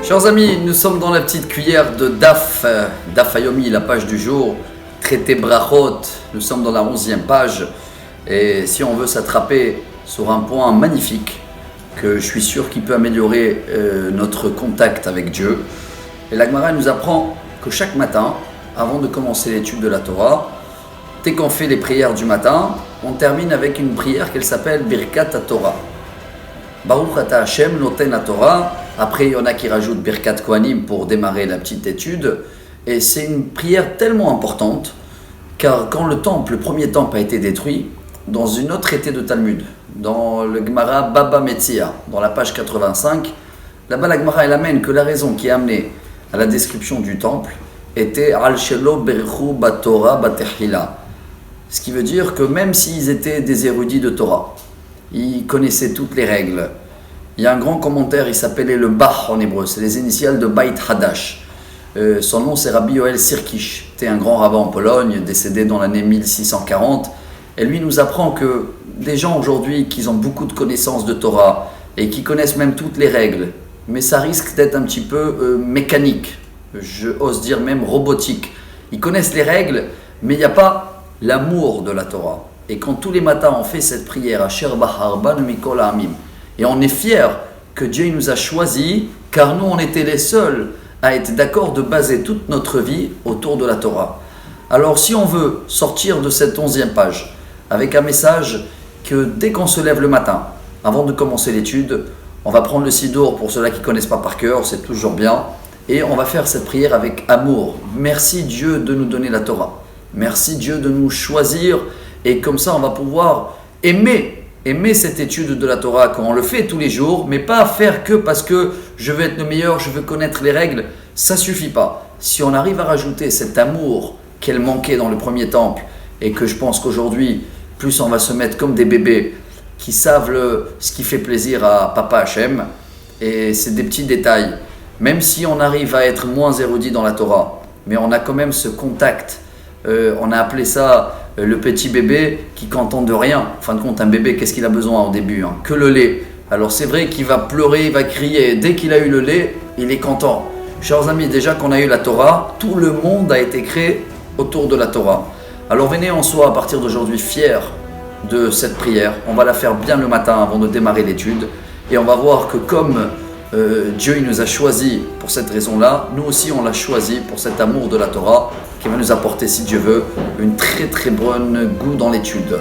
Chers amis, nous sommes dans la petite cuillère de Daf, Daf Hayomi, la page du jour, traité Brachot. Nous sommes dans la 11e page et si on veut s'attraper sur un point magnifique que je suis sûr qu'il peut améliorer notre contact avec Dieu. Et la Gemara nous apprend que chaque matin, avant de commencer l'étude de la Torah, dès qu'on fait les prières du matin, on termine avec une prière qu'elle s'appelle Birkat HaTorah. Baruch Ata Hashem Noten HaTorah. Après, il y en a qui rajoutent Birkat Kohanim pour démarrer la petite étude. Et c'est une prière tellement importante, car quand le premier temple a été détruit, dans une autre traité de Talmud, dans le Gemara Baba Metzia, dans la page 85, là-bas la Gemara elle amène que la raison qui a amené à la description du temple était Al Shelo Berchu Batorah Batechila. Ce qui veut dire que même s'ils étaient des érudits de Torah, ils connaissaient toutes les règles. Il y a un grand commentaire, il s'appelait le Bach en hébreu, c'est les initiales de Beit Hadash. Son nom c'est Rabbi Yoel Sirkish, c'était un grand rabbin en Pologne, décédé dans l'année 1640. Et lui nous apprend que des gens aujourd'hui qui ont beaucoup de connaissances de Torah et qui connaissent même toutes les règles, mais ça risque d'être un petit peu mécanique, je ose dire même robotique. Ils connaissent les règles, mais il n'y a pas l'amour de la Torah. Et quand tous les matins on fait cette prière, Asher Bahar Banu Mikol Ha'amim, et on est fiers que Dieu nous a choisis, car nous on était les seuls à être d'accord de baser toute notre vie autour de la Torah. Alors si on veut sortir de cette 11e page, avec un message que dès qu'on se lève le matin, avant de commencer l'étude, on va prendre le Sidour pour ceux-là qui ne connaissent pas par cœur, c'est toujours bien, et on va faire cette prière avec amour. Merci Dieu de nous donner la Torah. Merci Dieu de nous choisir, et comme ça on va pouvoir aimer cette étude de la Torah quand on le fait tous les jours, mais pas faire que parce que je veux être le meilleur, je veux connaître les règles, ça suffit pas. Si on arrive à rajouter cet amour qu'elle manquait dans le premier temple, et que je pense qu'aujourd'hui, plus on va se mettre comme des bébés qui savent ce qui fait plaisir à Papa Hachem, et c'est des petits détails. Même si on arrive à être moins érudit dans la Torah, mais on a quand même ce contact. On a appelé ça le petit bébé qui qu'entend de rien. En fin de compte, un bébé, qu'est-ce qu'il a besoin au début? Que le lait. Alors c'est vrai qu'il va pleurer, il va crier. Dès qu'il a eu le lait, il est content. Chers amis, déjà qu'on a eu la Torah, tout le monde a été créé autour de la Torah. Alors venez en soi à partir d'aujourd'hui fiers de cette prière. On va la faire bien le matin avant de démarrer l'étude. Et on va voir que comme Dieu il nous a choisis pour cette raison-là, nous aussi on l'a choisi pour cet amour de la Torah qui va nous apporter, si Dieu veut, une très très bonne goût dans l'étude.